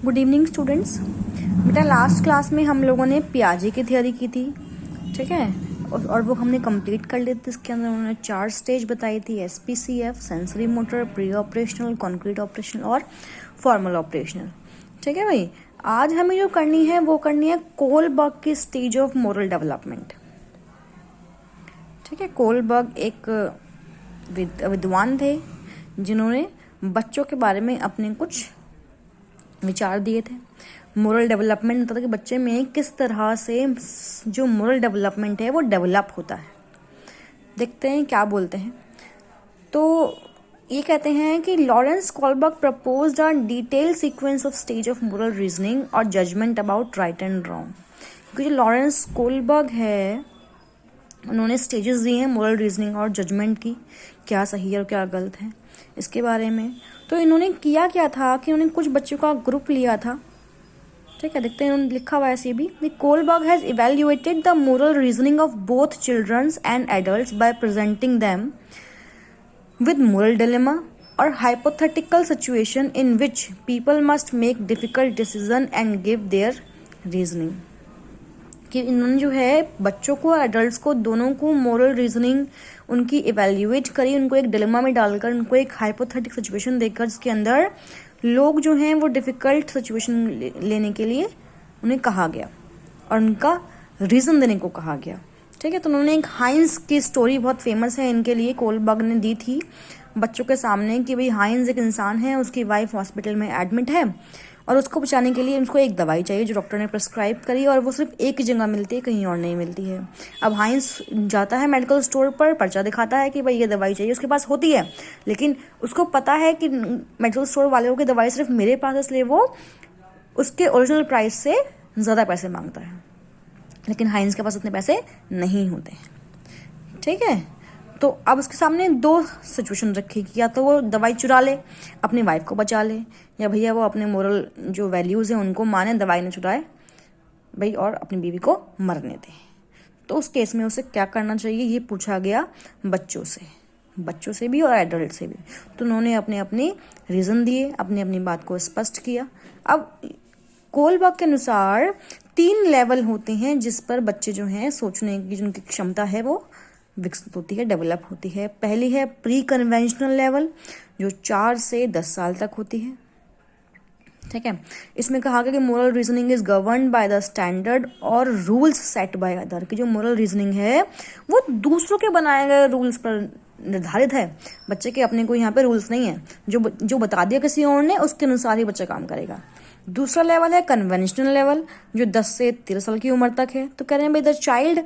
Good evening students. बेटा last class में हम लोगों ने पियाजे की थियोरी की थी, ठीक है, और वो हमने कंप्लीट कर ली थी। इसके अंदर उन्होंने 4 स्टेज बताई थी, SPCF, sensory motor, pre operational, concrete operational और फॉर्मल ऑपरेशनल। ठीक है भाई, आज हमें जो करनी है वो करनी है कोलबर्ग की स्टेज ऑफ मोरल डेवलपमेंट। ठीक है, कोलबर्ग एक विद्वान थे जिन्होंने बच्चों के बारे में अपने कुछ विचार दिए थे। मोरल डेवलपमेंट होता था कि बच्चे में किस तरह से जो मोरल डेवलपमेंट है वो डेवलप होता है। देखते हैं क्या बोलते हैं। तो ये कहते हैं कि Lawrence Kohlberg proposed a detail sequence of stage of moral reasoning और judgment about right and wrong. क्योंकि जो लॉरेंस कोलबर्ग है उन्होंने स्टेजेस दिए हैं मोरल रीजनिंग और जजमेंट की, क्या सही है और क्या गलत है इसके बारे में। तो इन्होंने किया क्या था कि उन्होंने कुछ बच्चों का ग्रुप लिया था। ठीक है, देखते हैं उन्होंने लिखा हुआ है ऐसे भी। Kohlberg has evaluated the moral reasoning of both children's and adults bye presenting them with moral dilemma or hypothetical situation in which people must make difficult decision and give their reasoning। कि इन्होंने जो है बच्चों को और adults को दोनों को मोरल रीजनिंग उनकी इवेल्युएट करी, उनको एक डिलेमा में डालकर उनको एक हाइपोथेटिक सिचुएशन देकर जिसके अंदर लोग जो हैं वो डिफ़िकल्ट सिचुएशन लेने के लिए उन्हें कहा गया और उनका रीज़न देने को कहा गया। ठीक है, तो उन्होंने एक हाइंस की स्टोरी बहुत फेमस है इनके लिए, कोलबर्ग ने दी थी बच्चों के सामने कि भाई हाइंस एक इंसान है, उसकी वाइफ हॉस्पिटल में एडमिट है और उसको बचाने के लिए उसको एक दवाई चाहिए जो डॉक्टर ने प्रिस्क्राइब करी और वो सिर्फ एक ही जगह मिलती है, कहीं और नहीं मिलती है। अब हाइंस जाता है मेडिकल स्टोर पर, पर्चा दिखाता है कि भाई ये दवाई चाहिए, उसके पास होती है लेकिन उसको पता है कि मेडिकल स्टोर वालों की दवाई सिर्फ मेरे पास है, इसलिए वो उसके ओरिजिनल प्राइस से ज़्यादा पैसे मांगता है, लेकिन हाइंस के पास उतने पैसे नहीं होते। ठीक है, तो अब उसके सामने 2 सिचुएशन रखी कि या तो वो दवाई चुरा ले, अपनी वाइफ को बचा ले, या भैया वो अपने मोरल जो वैल्यूज़ हैं उनको माने, दवाई न चुराए भाई और अपनी बीवी को मरने दे। तो उस केस में उसे क्या करना चाहिए ये पूछा गया बच्चों से भी और एडल्ट से भी। तो उन्होंने अपने अपने रीज़न दिए, अपनी अपनी बात को स्पष्ट किया। अब कोलबर्ग के अनुसार 3 लेवल होते हैं जिस पर बच्चे जो हैं सोचने की जो उनकी क्षमता है वो विकसित होती है, डेवलप होती है। पहली है प्री कन्वेंशनल लेवल जो 4 से 10 साल तक होती है। ठीक है, इसमें कहा गया कि moral reasoning is governed by the standard और रूल्स सेट बाय अदर। कि जो मोरल रीजनिंग है वो दूसरों के बनाए गए रूल्स पर निर्धारित है, बच्चे के अपने कोई यहाँ पे रूल्स नहीं है। जो बता दिया किसी और ने उसके अनुसार ही बच्चा काम करेगा। दूसरा लेवल है कन्वेंशनल लेवल जो 10 से 13 साल की उम्र तक है। तो कह रहे हैं भाई the child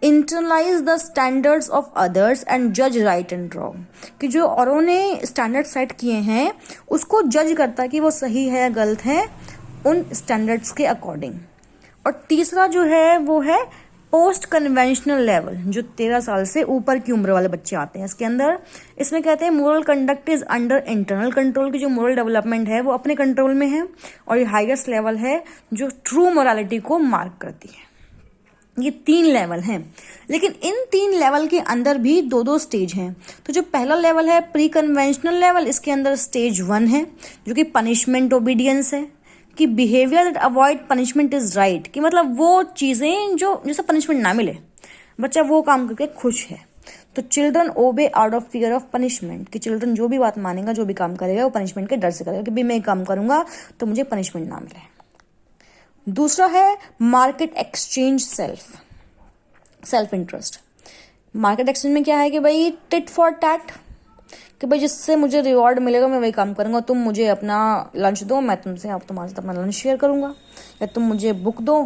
internalize the standards of others and जज राइट एंड रॉन्ग। कि जो औरों ने स्टैंडर्ड सेट किए हैं उसको जज करता है कि वो सही है या गलत है उन स्टैंडर्ड्स के अकॉर्डिंग। और तीसरा जो है वो है पोस्ट कन्वेंशनल लेवल जो 13 साल से ऊपर की उम्र वाले बच्चे आते हैं इसके अंदर। इसमें कहते हैं moral conduct is under internal control. की जो मोरल डेवलपमेंट है वो अपने कंट्रोल में है और ये हाईएस्ट लेवल है जो ट्रू मोरालिटी को मार्क करती है। ये 3 लेवल हैं, लेकिन इन 3 लेवल के अंदर भी 2-2 स्टेज हैं। तो जो पहला लेवल है प्री कन्वेंशनल लेवल, इसके अंदर स्टेज 1 है जो कि पनिशमेंट ओबीडियंस है। कि behaviour that avoid punishment is right. कि मतलब वो चीज़ें जो जिससे पनिशमेंट ना मिले बच्चा वो काम करके खुश है। तो children obey out of fear of punishment. कि चिल्ड्रन जो भी बात मानेगा, जो भी काम करेगा वो पनिशमेंट के डर से करेगा कि भाई मैं काम करूंगा तो मुझे पनिशमेंट ना मिले। दूसरा है market exchange self interest. Market exchange में क्या है कि भाई टिट फॉर टैट। कि भाई जिससे मुझे रिवॉर्ड मिलेगा मैं वही काम करूंगा, तुम मुझे अपना लंच दो मैं तुम्हारे साथ अपना लंच शेयर करूंगा, या तुम मुझे बुक दो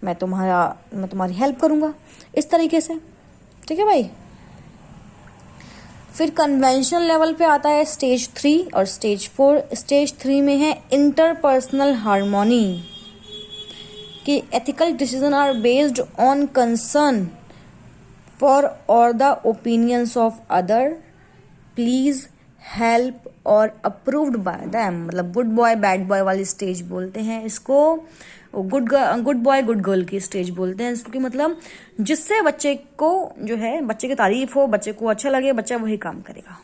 मैं तुम्हारी हेल्प करूंगा, इस तरीके से। ठीक है भाई, फिर कन्वेंशनल लेवल पे आता है स्टेज 3 और स्टेज 4। स्टेज 3 में है इंटरपर्सनल हार्मोनी। कि ethical decision are based on concern for और the opinions of other, please help और अप्रूव्ड बाय दैम। मतलब गुड बॉय बैड बॉय वाली स्टेज बोलते हैं इसको, गुड बॉय गुड गर्ल की स्टेज बोलते हैं इसको। कि मतलब जिससे बच्चे को जो है बच्चे की तारीफ हो, बच्चे को अच्छा लगे, बच्चा वही काम करेगा।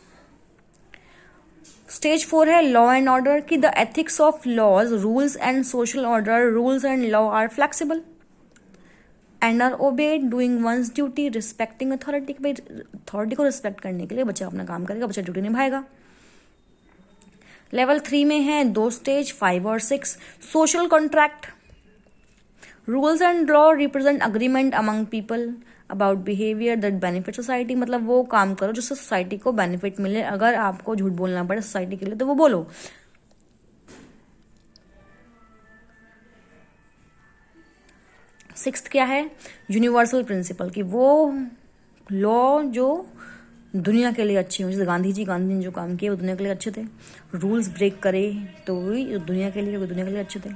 स्टेज 4 है लॉ एंड ऑर्डर की the ethics of laws rules and social order rules and law are flexible and are obeyed doing one's duty respecting authority. भाई अथॉरिटी को रिस्पेक्ट करने के लिए बच्चा अपना काम करेगा, बच्चा ड्यूटी निभाएगा। लेवल 3 में है 2 स्टेज 5 और 6 social contract rules and law represent agreement among people about behaviour that benefit society. मतलब वो काम करो जिससे सोसाइटी को बेनिफिट मिले। अगर आपको झूठ बोलना पड़े सोसाइटी के लिए तो वो बोलो। सिक्स्थ क्या है यूनिवर्सल प्रिंसिपल की वो लॉ जो दुनिया के लिए अच्छे हो। जैसे गांधी ने जो काम किए वो दुनिया के लिए अच्छे थे। रूल्स ब्रेक करे तो वही दुनिया के लिए अच्छे थे।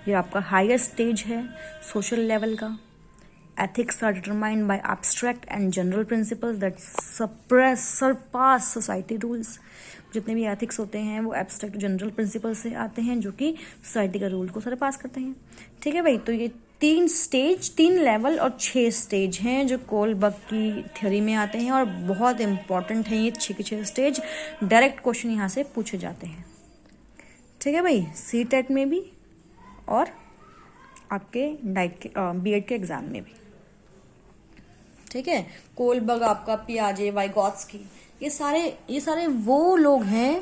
ये आपका हायर स्टेज है सोशल लेवल का। Ethics are determined by abstract and general principles that surpass society rules. जितने भी एथिक्स होते हैं वो एब्स्ट्रैक्ट जनरल प्रिंसिपल से आते हैं जो कि सोसाइटी का रूल को सरपास करते हैं। ठीक है भाई, तो ये 3 लेवल और 6 स्टेज हैं जो कोलबर्ग की थ्योरी में आते हैं और बहुत इंपॉर्टेंट हैं ये 6 के 6 स्टेज। डायरेक्ट क्वेश्चन यहाँ से पूछे जाते हैं। ठीक है भाई, सीटेट में भी और आपके बीएड के एग्जाम में भी। ठीक है, कोलबर्ग आपका पियाजे वाइगॉत्स्की ये सारे वो लोग हैं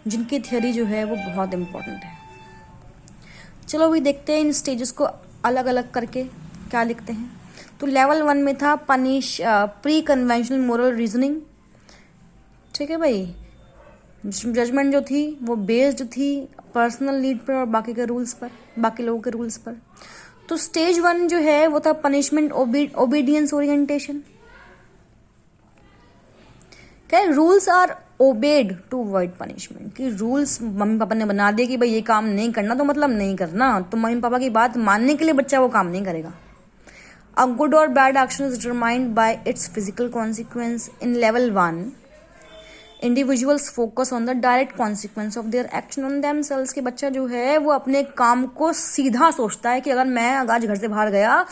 जिनकी थ्योरी जो है वो बहुत इंपॉर्टेंट है। चलो अभी देखते हैं इन स्टेजेस को अलग अलग करके क्या लिखते हैं। तो लेवल 1 में था प्री कन्वेंशनल मोरल रीजनिंग। ठीक है भाई, जजमेंट जो थी वो बेस्ड थी पर्सनल नीड पर और बाकी के रूल्स पर, बाकी लोगों के रूल्स पर। तो स्टेज 1 जो है वो था पनिशमेंट ओबीडियंस ओरिएंटेशन। क्या rules are obeyed to avoid punishment. कि रूल्स मम्मी पापा ने बना दिए कि भाई ये काम नहीं करना तो मतलब नहीं करना, तो मम्मी पापा की बात मानने के लिए बच्चा वो काम नहीं करेगा। अ गुड और bad action is determined by it's physical consequence. In level 1 individuals focus on the direct consequence of their action on themselves. कि बच्चा जो है वो अपने काम को सीधा सोचता है कि अगर मैं आज घर से बाहर गया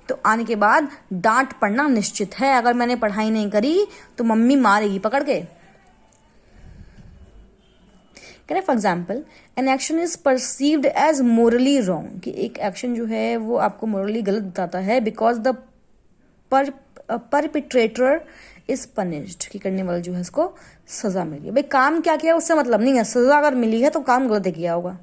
तो आने के बाद डांट पड़ना निश्चित है, अगर मैंने पढ़ाई नहीं करी तो मम्मी मारेगी पकड़ के। For example an action is perceived as morally wrong. कि एक एक्शन जो है वो आपको मोरली गलत बताता है because the perpetrator is punished. कि करने वाला जो है उसको सजा मिली है। भाई काम क्या किया उससे मतलब नहीं है, सजा अगर मिली है तो काम गलत किया होगा।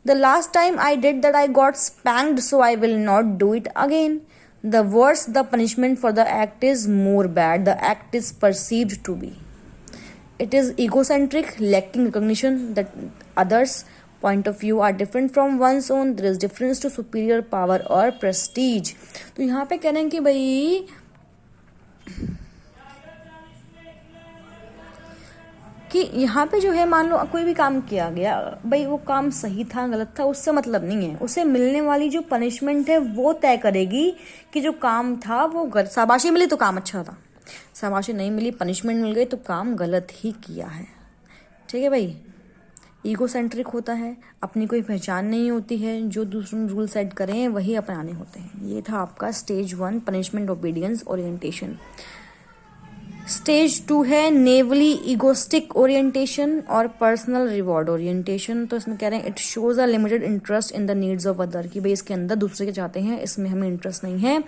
The last time I did that I got spanked so I will not do it again. The worse the punishment for the act is more bad the act is perceived to be. It is egocentric, lacking recognition that others' point of view are different from one's own. There is difference to superior power or prestige. तो यहाँ पे कह रहे हैं कि भाई कि यहाँ पे जो है मान लो कोई भी काम किया गया, भाई वो काम सही था गलत था उससे मतलब नहीं है। उसे मिलने वाली जो पनिशमेंट है वो तय करेगी कि जो काम था वो शाबाशी मिली तो काम अच्छा था, शाबाशी नहीं मिली पनिशमेंट मिल गई तो काम गलत ही किया है। ठीक है भाई, ईगो सेंट्रिक होता है, अपनी कोई पहचान नहीं होती है, जो दूसरों रूल सेट करें वही अपनाने होते हैं। ये था आपका stage 1 punishment obedience orientation. Stage 2 है नेवली ईगोस्टिक ओरिएंटेशन और पर्सनल रिवॉर्ड ओरिएंटेशन। तो इसमें कह रहे हैं it shows a limited interest in the needs of other. कि भाई इसके अंदर दूसरे के चाहते हैं, इसमें हमें इंटरेस्ट नहीं है।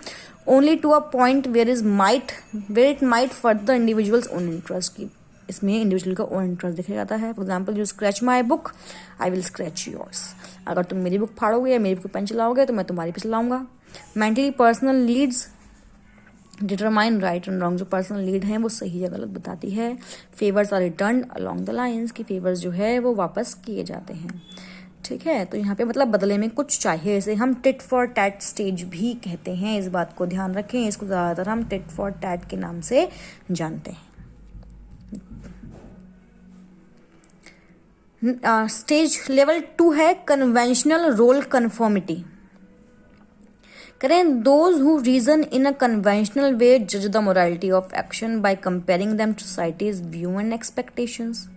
Only to a point where it might further individuals own interest. की इसमें इंडिविजुअल का ओन इंटरेस्ट देखा जाता है। For example you scratch my book I will scratch yours. अगर तुम मेरी बुक फाड़ोगे या मेरी बुक पेन चलाओगे तो मैं तुम्हारी पे चलाऊंगा। Mentally personal leads determine right and wrong. जो पर्सनल लीड है वो सही या गलत बताती है। Favours are return along the lines. की फेवर्स जो है वो वापस किए जाते हैं। ठीक है, तो यहाँ पे मतलब बदले में कुछ चाहिए, इसे हम टिट फॉर टैट स्टेज भी कहते हैं। इस बात को ध्यान रखें, इसको ज़्यादातर हम टिट फॉर टैट के नाम से जानते हैं। स्टेज लेवल 2 है कन्वेंशनल रोल कन्फर्मिटी। करें those who reason in a conventional way जज the morality of action by comparing them to society's view and expectations.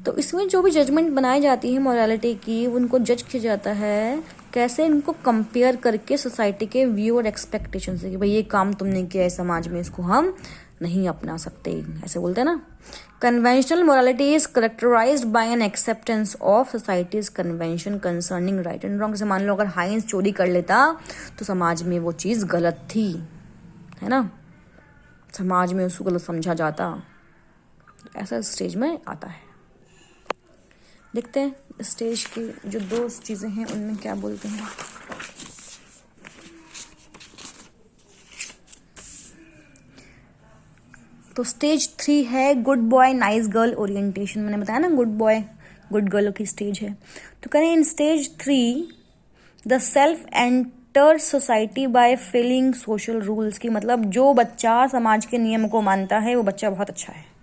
तो इसमें जो भी जजमेंट बनाई जाती है मोरालिटी की, उनको जज किया जाता है कैसे, इनको कंपेयर करके सोसाइटी के व्यू और एक्सपेक्टेशन से कि भाई ये काम तुमने किया है समाज में, इसको हम नहीं अपना सकते, ऐसे बोलते हैं ना। Conventional morality is characterised by an acceptance of society's convention concerning right and wrong. जैसे मान लो अगर हाइंस चोरी कर लेता तो समाज में वो चीज़ गलत थी, है ना, समाज में उसको गलत समझा जाता, ऐसा स्टेज में आता है। देखते हैं स्टेज की जो 2 चीज़ें हैं उनमें क्या बोलते हैं। तो स्टेज 3 है good boy nice girl orientation. मैंने बताया ना गुड बॉय गुड गर्ल की स्टेज है। तो करें इन stage 3 the self enter society bye feeling social rules की, मतलब जो बच्चा समाज के नियम को मानता है वो बच्चा बहुत अच्छा है।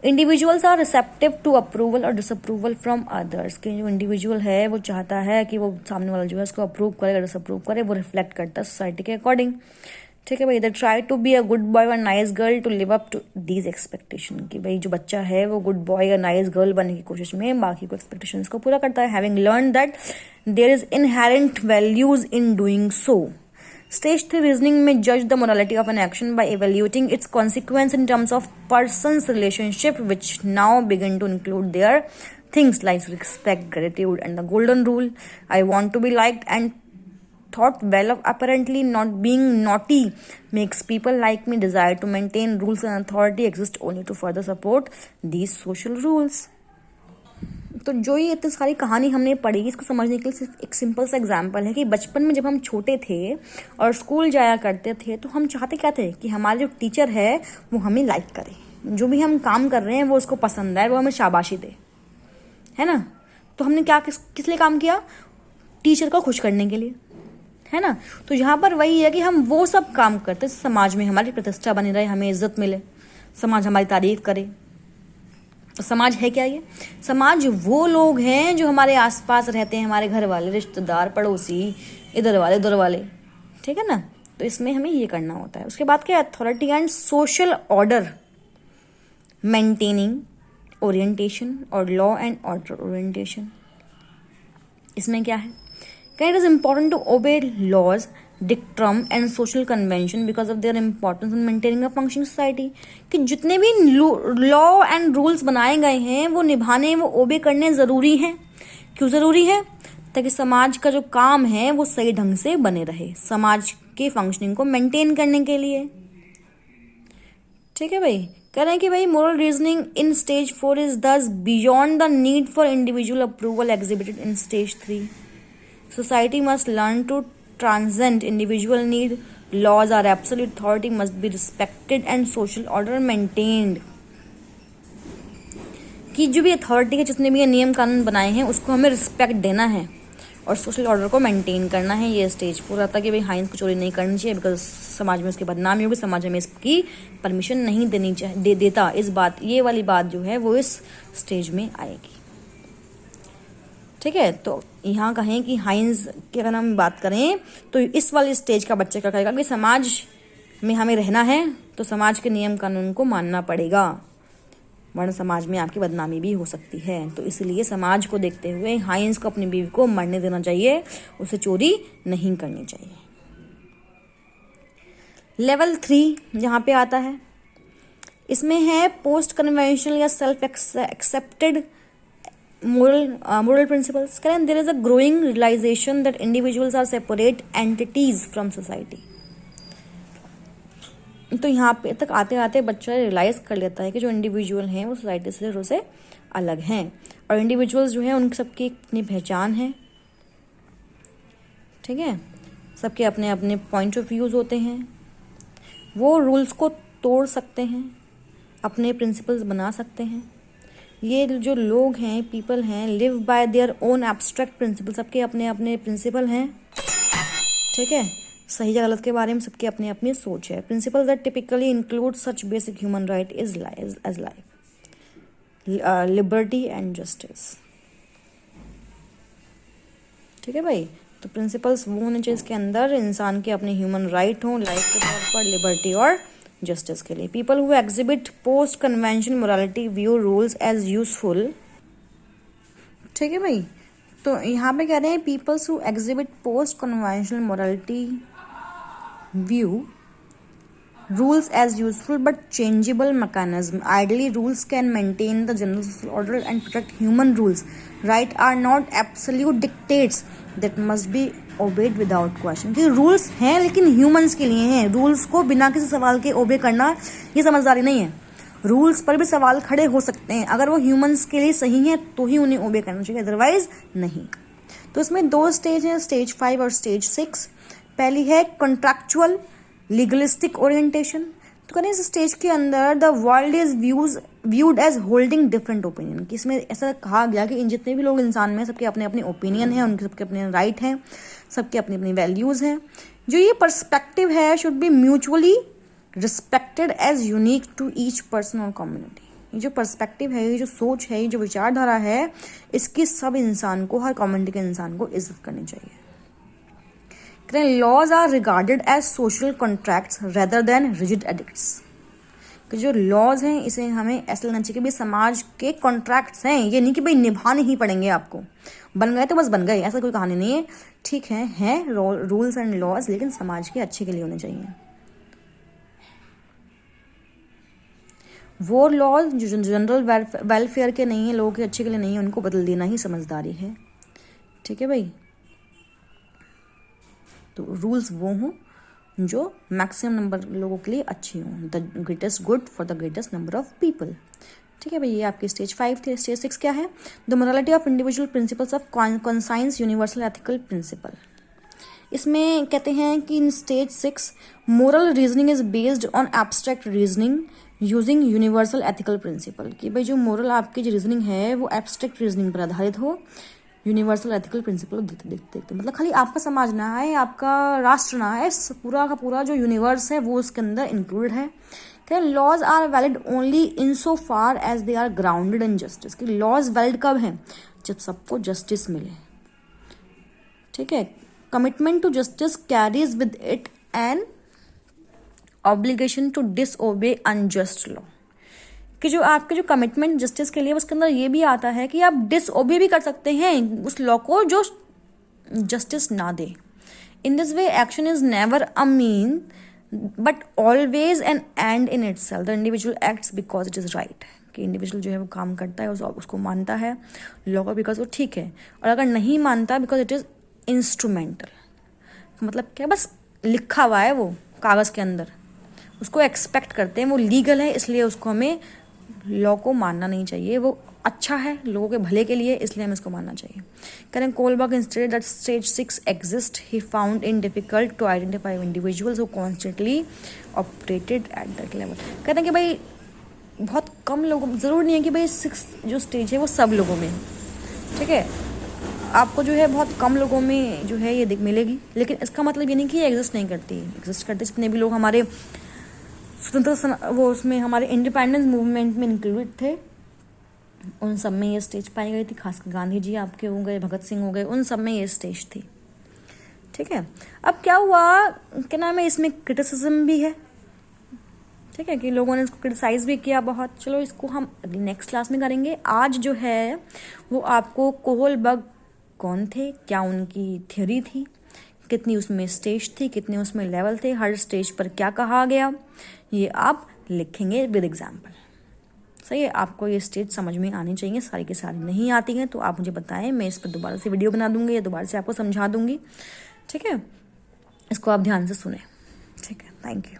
Individuals are receptive to approval और डिसअप्रूवल फ्रॉम अदर्स, के जो इंडिविजुअल है वो चाहता है कि वो सामने वाला जो है उसको अप्रूव करे या डिसअप्रूव करे, वो रिफ्लेक्ट करता है सोसाइटी के अकॉर्डिंग। ठीक है भाई, they try to be a good boy और nice girl to live up to these expectation, कि भाई जो बच्चा है वो गुड बॉय या नाइस गर्ल बनने की कोशिश में बाकी को एक्सपेक्टेशंस को पूरा करता है, having learn that there is inherent values in doing so. Stage 3 reasoning may judge the morality of an action by evaluating its consequence in terms of person's relationship, which now begin to include their things like respect, gratitude, and the golden rule. I want to be liked and thought well of. Apparently, not being naughty makes people like me desire to maintain rules, and authority exists only to further support these social rules. तो जो ये इतनी सारी कहानी हमने पढ़ी इसको समझने के लिए सिर्फ एक सिंपल सा एग्जाम्पल है कि बचपन में जब हम छोटे थे और स्कूल जाया करते थे तो हम चाहते क्या थे कि हमारे जो टीचर है वो हमें लाइक करे, जो भी हम काम कर रहे हैं वो उसको पसंद आए, वो हमें शाबाशी दे, है ना। तो हमने क्या किस लिए काम किया, टीचर को खुश करने के लिए, है ना। तो यहाँ पर वही है कि हम वो सब काम करते समाज में हमारी प्रतिष्ठा बनी रहे, हमें इज्जत मिले, समाज हमारी तारीफ करे। तो समाज है क्या, ये समाज वो लोग हैं जो हमारे आसपास रहते हैं, हमारे घर वाले, रिश्तेदार, पड़ोसी, इधर वाले उधर वाले, ठीक है ना। तो इसमें हमें ये करना होता है। उसके बाद क्या, authority and social order maintaining orientation और लॉ एंड ऑर्डर ओरिएंटेशन। इसमें क्या है, it is important to obey laws, dictum and social convention because of their importance in maintaining a functioning society, कि जितने भी लॉ एंड रूल्स बनाए गए हैं वो निभाने, वो ओबे करने जरूरी हैं। क्यों जरूरी है, ताकि समाज का जो काम है वो सही ढंग से बने रहे, समाज के फंक्शनिंग को मेंटेन करने के लिए। ठीक है भाई, कह रहे हैं कि भाई moral reasoning in stage 4 is thus beyond the need for individual approval exhibited in stage 3। Society must learn to transcend individual need, laws are absolute, authority must be respected and social order maintained, कि जो भी authority के जितने भी नियम कानून बनाए हैं उसको हमें रिस्पेक्ट देना है और सोशल ऑर्डर को मेंटेन करना है। ये स्टेज पूरा था कि भाई हाइंस को चोरी नहीं करनी चाहिए बिकॉज समाज में उसके बदनामी होगी, समाज हमें इसकी परमिशन नहीं देनी चाहिए देता। इस बात, ये वाली बात जो है वो इस स्टेज में आएगी। ठीक है, तो यहाँ कहें कि हाइंस की अगर हम बात करें तो इस वाली स्टेज का बच्चा क्या कहेगा कि समाज में हमें रहना है तो समाज के नियम कानून को मानना पड़ेगा, वरना समाज में आपकी बदनामी भी हो सकती है। तो इसलिए समाज को देखते हुए हाइंस को अपनी बीवी को मरने देना चाहिए, उसे चोरी नहीं करनी चाहिए। लेवल 3 जहाँ पे आता है, इसमें है पोस्ट कन्वेंशनल या self accepted moral principles. There is a growing realization that individuals are separate entities from society. तो यहाँ पे तक आते आते बच्चा रियलाइज कर लेता है कि जो इंडिविजुअल हैं वो सोसाइटी से जरूर से अलग हैं और इंडिविजुअल्स जो हैं उनकी सबकी अपनी पहचान है। ठीक है, सबके अपने अपने पॉइंट ऑफ व्यूज होते हैं, वो रूल्स को तोड़ सकते हैं, अपने प्रिंसिपल्स बना सकते हैं। ये जो लोग हैं, पीपल हैं, live by their own abstract principle, सबके अपने अपने प्रिंसिपल हैं। ठीक है, सही या गलत के बारे में सबकी अपनी अपनी सोच है। Principle that typically include such basic human right is as life, liberty and justice. ठीक है भाई, तो प्रिंसिपल्स वो होने चाहिए इसके अंदर इंसान के अपने ह्यूमन राइट हों लाइफ के तौर पर, लिबर्टी और जस्टिस के लिए। People who exhibit post convention morality view rules as useful. ठीक है भाई, तो यहाँ पे कह रहे हैं peoples who exhibit post conventional morality view rules as useful but changeable mechanism. Ideally, rules can maintain the general social order and protect human rules. Right are not absolute dictates that must be obeyed without question. कि rules हैं लेकिन humans के लिए हैं. rules को बिना किसी सवाल के obey करना ये समझदारी नहीं है. रूल्स पर भी सवाल खड़े हो सकते हैं. अगर वो ह्यूमंस के लिए सही है तो ही उन्हें ओबे करना चाहिए, अदरवाइज नहीं. तो इसमें 2 स्टेज हैं, स्टेज 5 और स्टेज 6. पहली है कॉन्ट्रैक्चुअल लीगलिस्टिक ओरिएंटेशन. तो करें इस स्टेज के अंदर the world is viewed as holding different opinion. कि इसमें ऐसा कहा गया कि इन जितने भी लोग इंसान में सबके अपने अपने ओपिनियन हैं, उनके सबके अपने राइट हैं, सबके अपनी अपनी वैल्यूज़ हैं. जो ये पर्सपेक्टिव है should be mutually respected as unique to each person और कम्युनिटी. ये जो पर्सपेक्टिव है, ये जो सोच है, ये जो विचारधारा है, इसकी सब इंसान को, हर कम्युनिटी के इंसान को इज्जत करनी चाहिए. Laws are regarded as social contracts rather than rigid edicts. कि जो लॉज हैं इसे हमें ऐसा लगना चाहिए कि भाई समाज के कॉन्ट्रैक्ट्स हैं, ये नहीं कि भाई निभाने ही पड़ेंगे आपको, बन गए तो बस बन गए, ऐसा कोई कहानी नहीं है. ठीक है, हैं रूल्स एंड लॉज, लेकिन समाज के अच्छे के लिए होने चाहिए. वो लॉज जो जनरल वेलफेयर के नहीं है, लोगों के अच्छे के लिए नहीं है, उनको बदल देना ही समझदारी है. ठीक है भाई. तो रूल्स वो हों जो मैक्सिमम नंबर लोगों के लिए अच्छे हों. The greatest good for the greatest number of people. ठीक है भाई. ये आपकी स्टेज 5 थी. स्टेज 6 क्या है? The morality of individual principles of conscience universal ethical principle. इसमें कहते हैं कि in stage 6 moral reasoning is based on abstract reasoning using universal ethical principle. कि भाई जो मोरल आपकी जो रीजनिंग है वो एब्स्ट्रैक्ट रीजनिंग पर आधारित हो, यूनिवर्सल एथिकल प्रिंसिपल देखते. मतलब खाली आपका समाज ना है, आपका राष्ट्र ना है, पूरा का पूरा जो यूनिवर्स है वो उसके अंदर इंक्लूडेड है. Laws are valid only in so far as they are grounded in justice. कि लॉज वैलिड कब हैं? जब सबको जस्टिस मिले. ठीक है. Commitment to justice carries with it an obligation to disobey unjust law. कि जो आपके जो कमिटमेंट जस्टिस के लिए उसके अंदर ये भी आता है कि आप डिसओबे भी कर सकते हैं उस लॉ को जो जस्टिस ना दे. In this way action is never a mean but always an end in itself. The individual acts because it is right. कि इंडिविजुअल जो है वो काम करता है, उसको मानता है लॉ को बिकॉज वो ठीक है, और अगर नहीं मानता बिकॉज इट इज इंस्ट्रूमेंटल. मतलब क्या, बस लिखा हुआ है वो कागज के अंदर, उसको एक्सपेक्ट करते हैं, वो लीगल है इसलिए उसको हमें लॉ को मानना नहीं चाहिए. वो अच्छा है लोगों के भले के लिए, इसलिए हमें इसको मानना चाहिए. करें Kohlberg insisted that stage 6 exist he found in difficult to identify individuals who constantly operated at that level. कहते हैं कि भाई बहुत कम लोगों, ज़रूर नहीं है कि भाई 6 जो स्टेज है वो सब लोगों में. ठीक है. आपको जो है बहुत कम लोगों में जो है ये मिलेगी, लेकिन इसका मतलब ये नहीं कि ये एग्जिस्ट नहीं करती. एग्जिस्ट करते. जितने भी लोग हमारे स्वतंत्र वो उसमें हमारे इंडिपेंडेंस मूवमेंट में इंक्लूडेड थे, उन सब में ये स्टेज पाई गई थी. खासकर गांधी जी आपके हो गए, भगत सिंह हो गए, उन सब में ये स्टेज थी. ठीक है. अब क्या हुआ, क्या नाम है, इसमें क्रिटिसिज्म भी है. ठीक है. कि लोगों ने इसको क्रिटिसाइज भी किया बहुत. चलो इसको हम अगली नेक्स्ट क्लास में करेंगे. आज जो है वो आपको कोहलबर्ग कौन थे, क्या उनकी थ्योरी थी, कितनी उसमें स्टेज थी, कितने उसमें लेवल थे, हर स्टेज पर क्या कहा गया, ये आप लिखेंगे विद एग्जाम्पल. सही है. आपको ये स्टेज समझ में आनी चाहिए. सारी की सारी नहीं आती हैं तो आप मुझे बताएं, मैं इस पर दोबारा से वीडियो बना दूंगी या दोबारा से आपको समझा दूंगी. ठीक है. इसको आप ध्यान से सुने. ठीक है. Thank you.